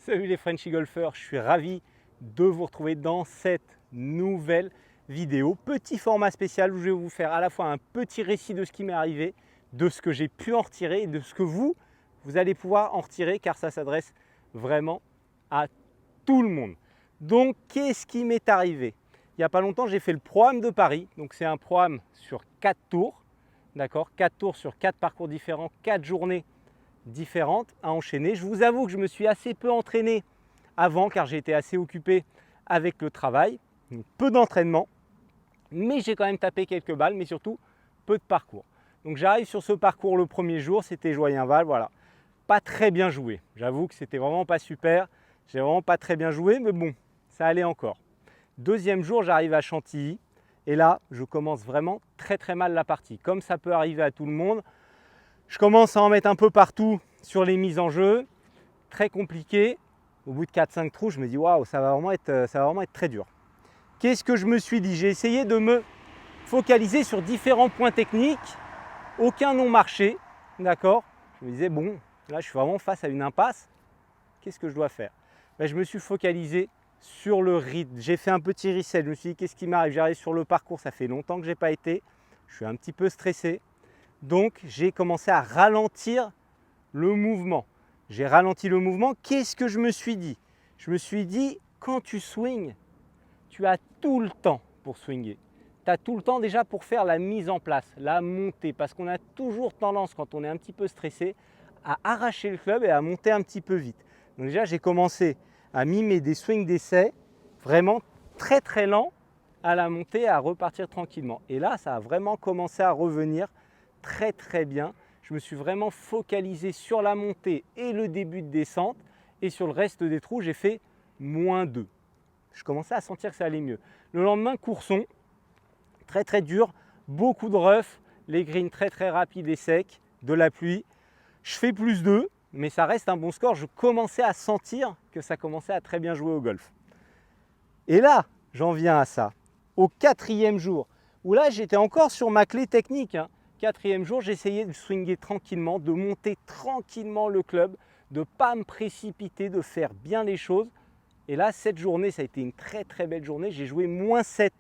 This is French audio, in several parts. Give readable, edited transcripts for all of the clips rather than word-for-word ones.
Salut les Frenchy Golfers, je suis ravi de vous retrouver dans cette nouvelle vidéo. Petit format spécial où je vais vous faire à la fois un petit récit de ce qui m'est arrivé, de ce que j'ai pu en retirer et de ce que vous allez pouvoir en retirer car ça s'adresse vraiment à tout le monde. Donc, qu'est-ce qui m'est arrivé? Il n'y a pas longtemps, j'ai fait le programme de Paris. Donc, c'est un programme sur 4 tours, d'accord? 4 tours sur 4 parcours différents, 4 journées différentes à enchaîner. Je vous avoue que je me suis assez peu entraîné avant car j'ai été assez occupé avec le travail, donc peu d'entraînement, mais j'ai quand même tapé quelques balles, mais surtout peu de parcours. Donc j'arrive sur ce parcours le premier jour, c'était Joyenval, voilà, pas très bien joué. J'avoue que c'était vraiment pas super, j'ai vraiment pas très bien joué, mais bon, ça allait encore. Deuxième jour, j'arrive à Chantilly et là, je commence vraiment très mal la partie, comme ça peut arriver à tout le monde. Je commence à en mettre un peu partout sur les mises en jeu, très compliqué. Au bout de 4-5 trous, je me dis waouh, ça va vraiment être très dur. Qu'est-ce que je me suis dit? J'ai essayé de me focaliser sur différents points techniques. Aucun n'ont marché, d'accord? Je me disais bon, là je suis vraiment face à une impasse. Qu'est-ce que je dois faire? Je me suis focalisé sur le rythme. J'ai fait un petit reset. Je me suis dit qu'est-ce qui m'arrive? J'arrive sur le parcours, ça fait longtemps que je n'ai pas été. Je suis un petit peu stressé. Donc, j'ai commencé à ralentir le mouvement. J'ai ralenti le mouvement. Qu'est-ce que je me suis dit? Je me suis dit, quand tu swings, tu as tout le temps pour swinger. Tu as tout le temps déjà pour faire la mise en place, la montée. Parce qu'on a toujours tendance, quand on est un petit peu stressé, à arracher le club et à monter un petit peu vite. Donc déjà, j'ai commencé à mimer des swings d'essai vraiment très lents à la montée, à repartir tranquillement. Et là, ça a vraiment commencé à revenir très bien. Je me suis vraiment focalisé sur la montée et le début de descente et sur le reste des trous, j'ai fait -2. Je commençais à sentir que ça allait mieux. Le lendemain, courson, très dur, beaucoup de rough, les greens très rapides et secs, de la pluie. Je fais +2, mais ça reste un bon score. Je commençais à sentir que ça commençait à très bien jouer au golf. Et là, j'en viens à ça. Au 4e jour, où là, j'étais encore sur ma clé technique. 4e jour, j'essayais de swinguer tranquillement, de monter tranquillement le club, de ne pas me précipiter, de faire bien les choses. Et là, cette journée, ça a été une très belle journée. J'ai joué -7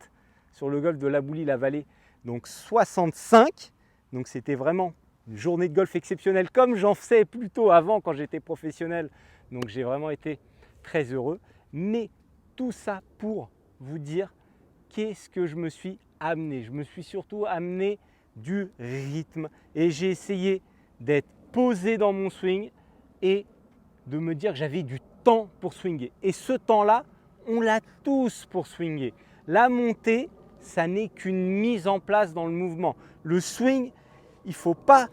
sur le golf de la Boulie-la-Vallée, donc 65. Donc c'était vraiment une journée de golf exceptionnelle, comme j'en faisais plutôt avant quand j'étais professionnel. Donc j'ai vraiment été très heureux. Mais tout ça pour vous dire qu'est-ce que je me suis amené. Je me suis surtout amené du rythme et j'ai essayé d'être posé dans mon swing et de me dire que j'avais du temps pour swinger. Et ce temps-là, on l'a tous pour swinger. La montée, ça n'est qu'une mise en place dans le mouvement. Le swing, il faut pas,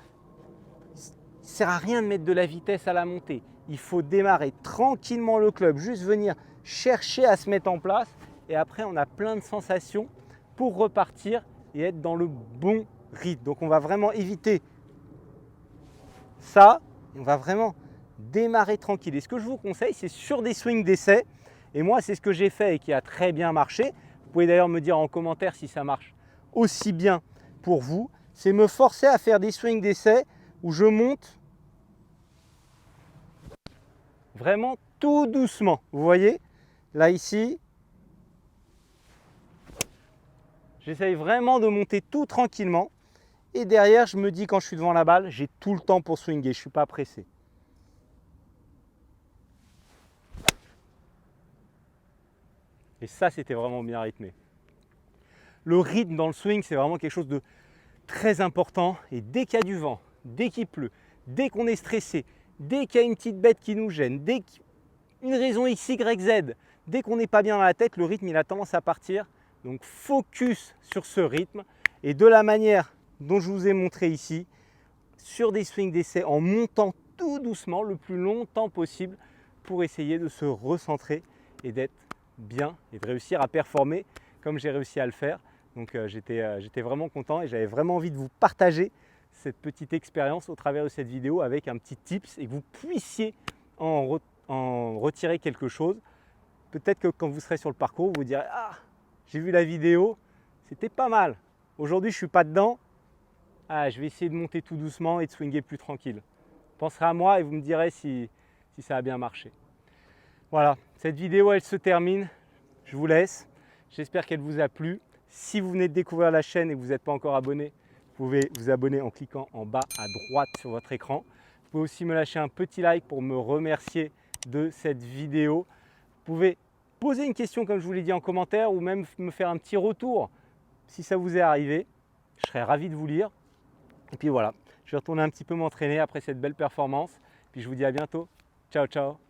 ça ne sert à rien de mettre de la vitesse à la montée. Il faut démarrer tranquillement le club, juste venir chercher à se mettre en place et après on a plein de sensations pour repartir et être dans le bon rythme. Donc on va vraiment éviter ça, on va vraiment démarrer tranquille. Et ce que je vous conseille, c'est sur des swings d'essai. Et moi, c'est ce que j'ai fait et qui a très bien marché. Vous pouvez d'ailleurs me dire en commentaire si ça marche aussi bien pour vous. C'est me forcer à faire des swings d'essai où je monte vraiment tout doucement. Vous voyez, là ici, j'essaye vraiment de monter tout tranquillement. Et derrière, je me dis quand je suis devant la balle, j'ai tout le temps pour swinger, je ne suis pas pressé. Et ça, c'était vraiment bien rythmé. Le rythme dans le swing, c'est vraiment quelque chose de très important. Et dès qu'il y a du vent, dès qu'il pleut, dès qu'on est stressé, dès qu'il y a une petite bête qui nous gêne, dès qu'une raison X, Y, Z, dès qu'on n'est pas bien dans la tête, le rythme, il a tendance à partir. Donc, focus sur ce rythme. Et de la manière dont je vous ai montré ici, sur des swings d'essai, en montant tout doucement, le plus longtemps possible, pour essayer de se recentrer et d'être bien et de réussir à performer comme j'ai réussi à le faire. Donc j'étais vraiment content et j'avais vraiment envie de vous partager cette petite expérience au travers de cette vidéo avec un petit tips et que vous puissiez en retirer quelque chose. Peut-être que quand vous serez sur le parcours, vous vous direz « Ah, j'ai vu la vidéo, c'était pas mal. Aujourd'hui, je ne suis pas dedans. Ah, je vais essayer de monter tout doucement et de swinger plus tranquille. » Penserez à moi et vous me direz si ça a bien marché. Voilà, cette vidéo elle se termine. Je vous laisse. J'espère qu'elle vous a plu. Si vous venez de découvrir la chaîne et que vous n'êtes pas encore abonné, vous pouvez vous abonner en cliquant en bas à droite sur votre écran. Vous pouvez aussi me lâcher un petit like pour me remercier de cette vidéo. Vous pouvez poser une question comme je vous l'ai dit en commentaire ou même me faire un petit retour si ça vous est arrivé. Je serais ravi de vous lire. Et puis voilà, je vais retourner un petit peu m'entraîner après cette belle performance. Puis je vous dis à bientôt. Ciao, ciao.